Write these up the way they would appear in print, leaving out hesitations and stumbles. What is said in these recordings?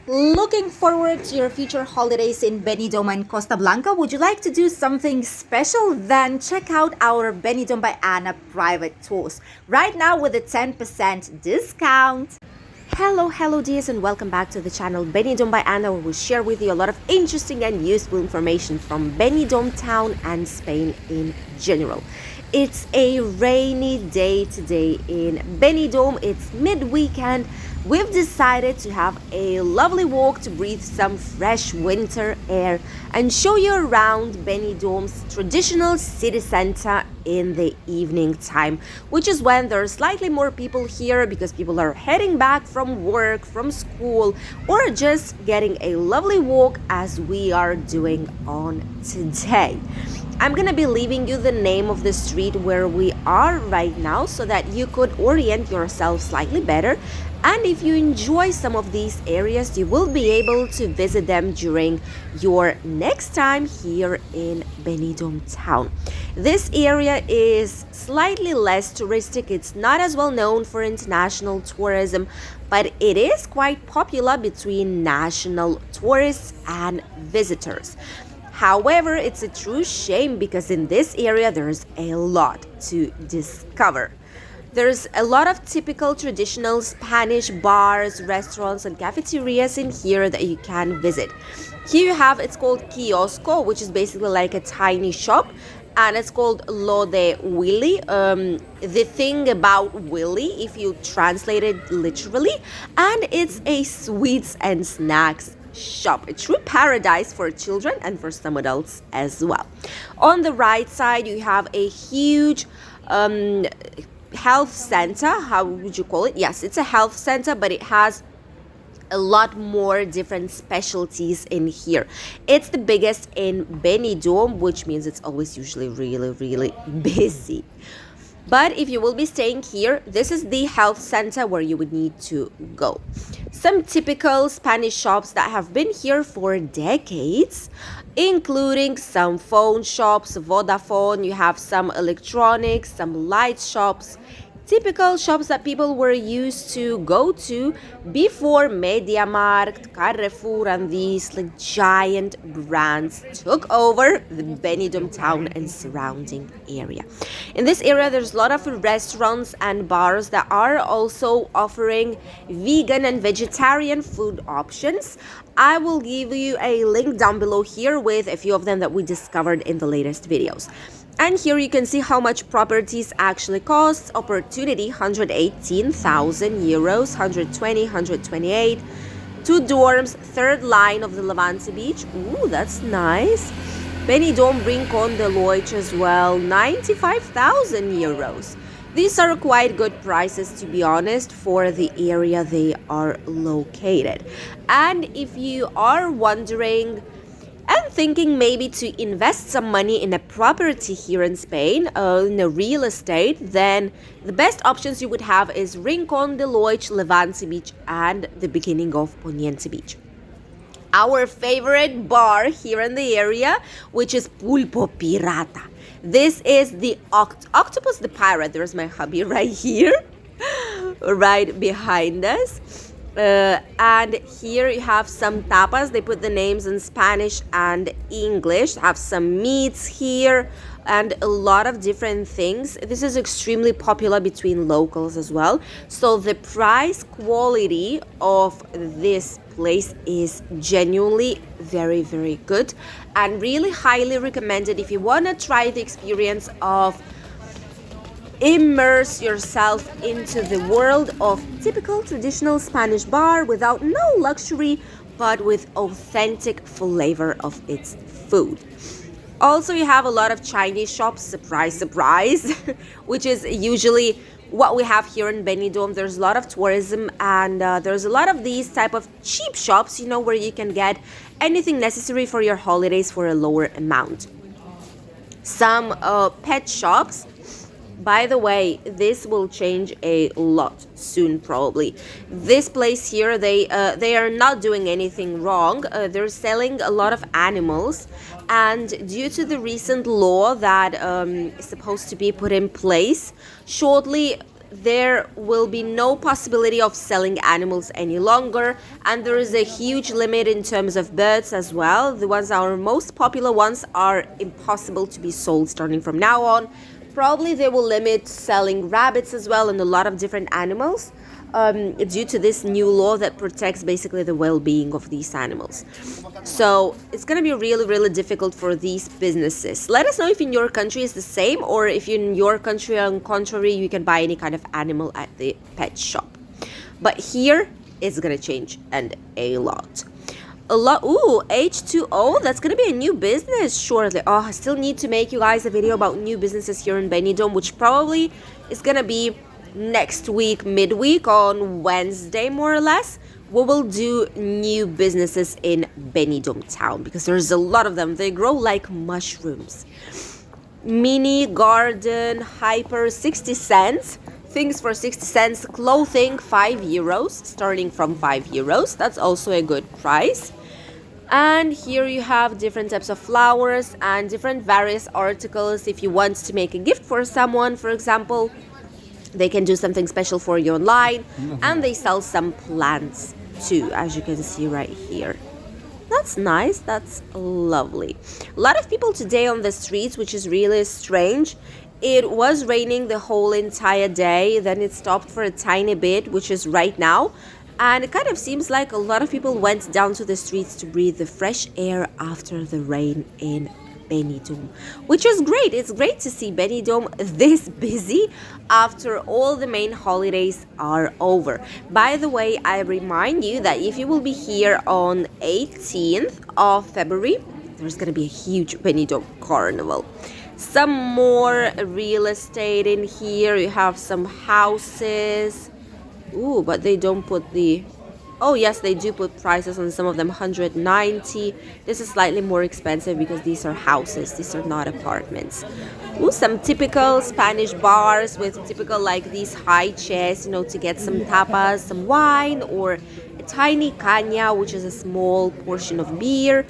Looking forward to your future holidays in Benidorm and Costa Blanca? Would you like to do something special? Then check out our Benidorm by Ana private tours right now with a 10% discount. Hello dears, and welcome back to the channel Benidorm by Ana, where we share with you a lot of interesting and useful information from Benidorm town and Spain in general. It's a rainy day today in Benidorm. It's mid-weekend. We've decided to have a lovely walk to breathe some fresh winter air and show you around Benidorm's traditional city center in the evening time, which is when there are slightly more people here because people are heading back from work, from school, or just getting a lovely walk as we are doing on today. I'm gonna be leaving you the name of the street where we are right now so that you could orient yourself slightly better. And if you enjoy some of these areas, you will be able to visit them during your next time here in Benidorm town. This area is slightly less touristic. It's not as well known for international tourism, but it is quite popular between national tourists and visitors. However, it's a true shame because in this area there's a lot to discover. There's a lot of typical traditional Spanish bars, restaurants, and cafeterias in here that you can visit. Here you have, it's called kiosco, which is basically like a tiny shop, and it's called Lo de Willy, the thing about Willy, if you translate it literally, and it's a sweets and snacks shop. A true paradise for children and for some adults as well. On the right side, you have a huge health center. How would you call it? Yes, it's a health center, but it has a lot more different specialties in here. It's the biggest in Benidorm, which means it's always usually really busy. But if you will be staying here, this is the health center where you would need to go. Some typical Spanish shops that have been here for decades, including some phone shops, Vodafone, you have some electronics, some light shops, typical shops that people were used to go to before MediaMarkt, Carrefour, and these like giant brands took over the Benidorm town and surrounding area. In this area, there's a lot of restaurants and bars that are also offering vegan and vegetarian food options. I will give you a link down below here with a few of them that we discovered in the latest videos. And here you can see how much properties actually cost. Opportunity, 118,000 euros, 120, 128. 2 dorms, third line of the Levante Beach. Ooh, that's nice. Benidorm Rincon de Loich as well, 95,000 euros. These are quite good prices, to be honest, for the area they are located. And if you are wondering and thinking maybe to invest some money in a property here in Spain, in a real estate, then the best options you would have is Rincon de Loich, Levante Beach, and the beginning of Poniente Beach. Our favorite bar here in the area, which is Pulpo Pirata. This is the Octopus the Pirate. There's my hubby right here, right behind us. And here you have some tapas. They put the names in Spanish and English. Have some meats here and a lot of different things. This is extremely popular between locals as well. So the price quality of this place is genuinely very good and really highly recommended if you want to try the experience of immerse yourself into the world of typical traditional Spanish bar without no luxury, but with authentic flavor of its food. Also, you have a lot of Chinese shops, surprise, which is usually what we have here in Benidorm. There's a lot of tourism and there's a lot of these type of cheap shops, you know, where you can get anything necessary for your holidays for a lower amount. Some pet shops. By the way, this will change a lot soon, probably. This place here, they are not doing anything wrong. They're selling a lot of animals, and due to the recent law that is supposed to be put in place shortly, there will be no possibility of selling animals any longer, and there is a huge limit in terms of birds as well. The ones that are most popular ones are impossible to be sold starting from now on. Probably they will limit selling rabbits as well and a lot of different animals, due to this new law that protects basically the well-being of these animals. So it's going to be really, really difficult for these businesses. Let us know if in your country is the same, or if in your country, on contrary, you can buy any kind of animal at the pet shop. But here it's going to change, and a lot. Ooh, H2O, that's gonna be a new business shortly. Oh, I still need to make you guys a video about new businesses here in Benidorm, which probably is gonna be next week, midweek, on Wednesday more or less. We will do new businesses in Benidorm town because there's a lot of them. They grow like mushrooms. Mini garden, hyper, 60 cents. Things for 60 cents, clothing 5 euros, starting from 5 euros. That's also a good price. And here you have different types of flowers and different various articles. If you want to make a gift for someone, for example, they can do something special for you online. And they sell some plants too, as you can see right here. That's nice. That's lovely. A lot of people today on the streets, which is really strange. It was raining the whole entire day, then it stopped for a tiny bit, which is right now. And it kind of seems like a lot of people went down to the streets to breathe the fresh air after the rain in Benidorm, which is great. It's great to see Benidorm this busy after all the main holidays are over. By the way, I remind you that if you will be here on 18th of February, there's going to be a huge Benidorm carnival. Some more real estate in here. You have some houses. Ooh, but they don't put the... Oh, yes, they do put prices on some of them. 190. This is slightly more expensive because these are houses. These are not apartments. Ooh, some typical Spanish bars with typical, like, these high chairs, you know, to get some tapas, some wine, or a tiny caña, which is a small portion of beer.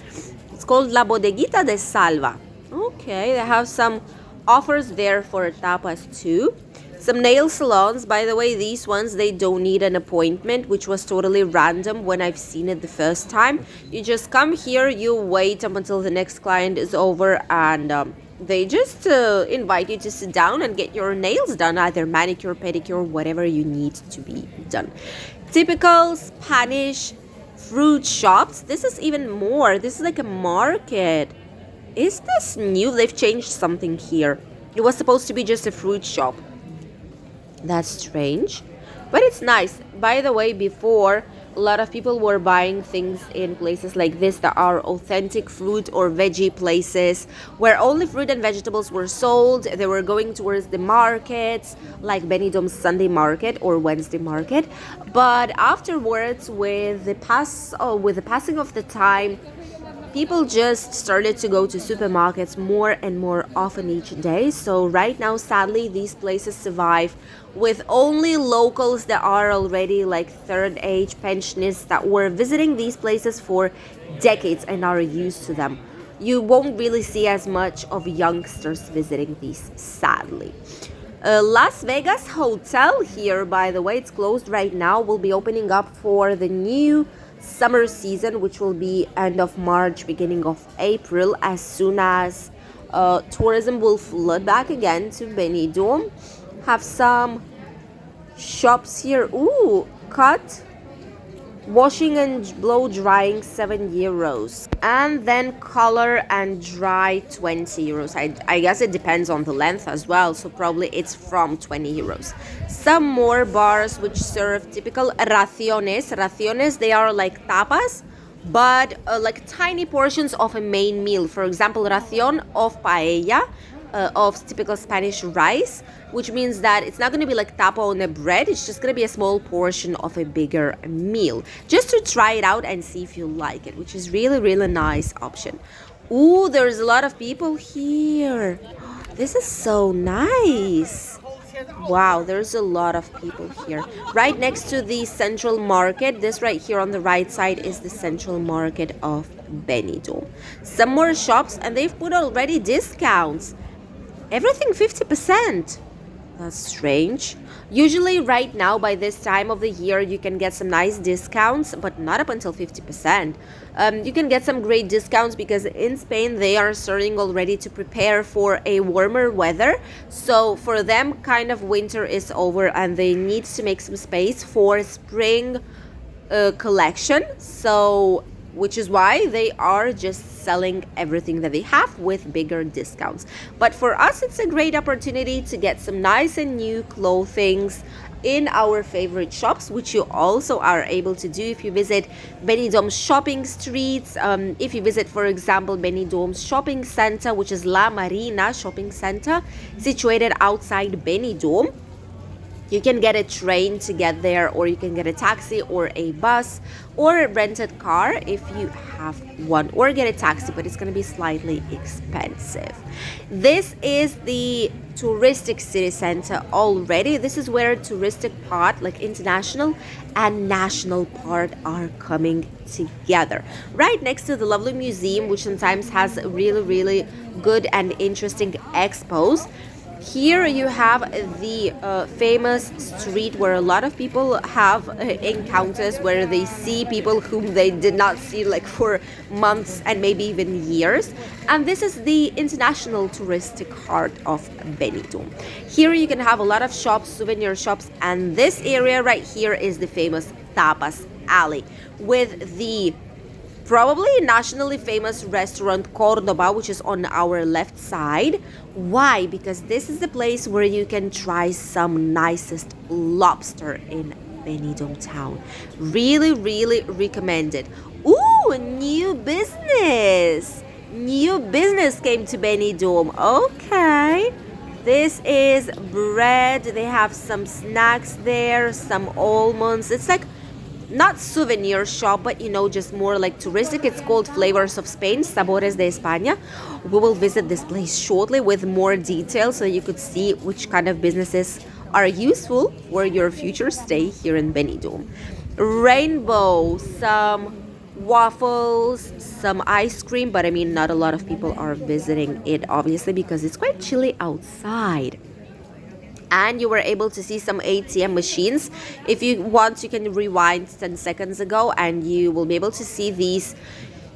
It's called La Bodeguita de Salva. Okay, they have some offers there for tapas too. Some nail salons. By the way, these ones, they don't need an appointment, which was totally random when I've seen it the first time. You just come here, you wait up until the next client is over, and they just invite you to sit down and get your nails done, either manicure, pedicure, whatever you need to be done. Typical Spanish fruit shops. This is even more. This is like a market. Is this new? They've changed something here. It was supposed to be just a fruit shop. That's strange, but it's nice. By the way, before, a lot of people were buying things in places like this that are authentic fruit or veggie places where only fruit and vegetables were sold. They were going towards the markets, like Benidorm Sunday market or Wednesday market. But afterwards, with the passing of the time, people just started to go to supermarkets more and more often each day. So right now, sadly, these places survive with only locals that are already like third age pensioners that were visiting these places for decades and are used to them. You won't really see as much of youngsters visiting these, sadly. Las Vegas Hotel here, by the way, it's closed right now. Will be opening up for the new summer season, which will be end of March, beginning of April, as soon as tourism will flood back again to Benidorm. Have some shops here. Ooh, cut, washing and blow drying, 7 euros. And then color and dry, 20 euros. I guess it depends on the length as well, so probably it's from 20 euros. Some more bars which serve typical raciones. Raciones, they are like tapas, but like tiny portions of a main meal. For example, ración of paella, of typical Spanish rice, which means that it's not going to be like tapa on a bread. It's just going to be a small portion of a bigger meal, just to try it out and see if you like it, which is really, really nice option. Ooh, there's a lot of people here. This is so nice. Wow, there's a lot of people here. Right next to the central market, this right here on the right side is the central market of Benidorm. Some more shops, and they've put already discounts. Everything 50%. That's strange. Usually, right now, by this time of the year, you can get some nice discounts, but not up until 50%. You can get some great discounts because in Spain, they are starting already to prepare for a warmer weather. So, for them, kind of winter is over and they need to make some space for spring collection. So, which is why they are just selling everything that they have with bigger discounts. But for us, it's a great opportunity to get some nice and new clothings in our favorite shops, which you also are able to do if you visit Benidorm shopping streets. If you visit, for example, Benidorm's shopping center, which is La Marina shopping center, situated outside Benidorm. You can get a train to get there, or you can get a taxi or a bus or a rented car if you have one, or get a taxi, but it's going to be slightly expensive. This is the touristic city center already. This is where touristic part, like international and national part, are coming together. Right next to the lovely museum, which sometimes has really good and interesting expos. Here you have the famous street where a lot of people have encounters where they see people whom they did not see like for months and maybe even years. And this is the international touristic heart of Benidorm. Here you can have a lot of shops, souvenir shops, and this area right here is the famous Tapas Alley with the probably nationally famous restaurant Cordoba, which is on our left side. Why? Because this is the place where you can try some nicest lobster in Benidorm town. Really recommended. Ooh, new business. New business came to Benidorm. Okay. This is bread. They have some snacks there, some almonds. It's like not souvenir shop, but just more like touristic. It's called Flavors of Spain, Sabores de España. We will visit this place shortly with more details so you could see which kind of businesses are useful for your future stay here in Benidorm. Rainbow, some waffles, some ice cream, but I mean, not a lot of people are visiting it, obviously, because it's quite chilly outside. And you were able to see some ATM machines. If you want, you can rewind 10 seconds ago and you will be able to see these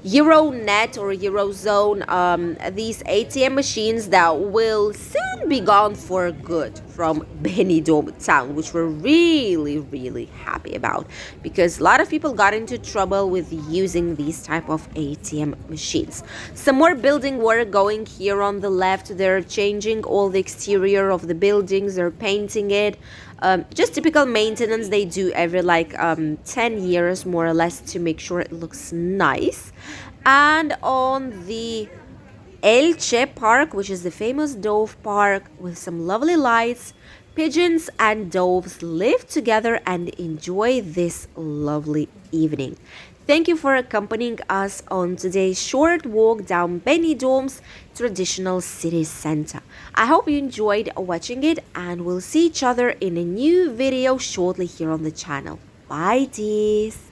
Euronet or Eurozone, these ATM machines that will soon be gone for good from Benidorm town, which we're really happy about, because a lot of people got into trouble with using these type of ATM machines. Some more building work going here on the left. They're changing all the exterior of the buildings, they're painting it. Just typical maintenance they do every 10 years more or less to make sure it looks nice. And on the Elche Park, which is the famous Dove Park, with some lovely lights, pigeons and doves live together and enjoy this lovely evening. Thank you for accompanying us on today's short walk down Benidorm's traditional city center. I hope you enjoyed watching it, and we'll see each other in a new video shortly here on the channel. Bye, dears!